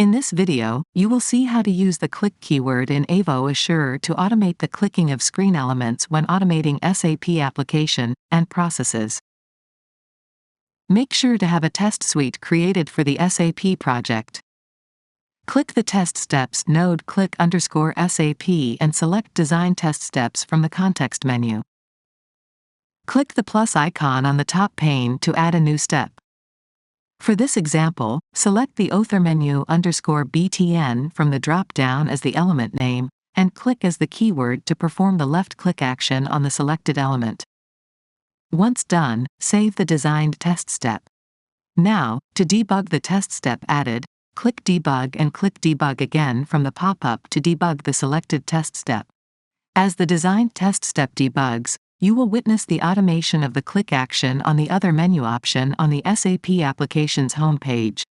In this video, you will see how to use the click keyword in Avo Assure to automate the clicking of screen elements when automating SAP application and processes. Make sure to have a test suite created for the SAP project. Click the Test Steps node, click_SAP and select Design Test Steps from the context menu. Click the plus icon on the top pane to add a new step. For this example, select the author menu _BTN from the drop-down as the element name, and click as the keyword to perform the left-click action on the selected element. Once done, save the designed test step. Now, to debug the test step added, click Debug and click Debug again from the pop-up to debug the selected test step. As the designed test step debugs, you will witness the automation of the click action on the other menu option on the SAP application's home page.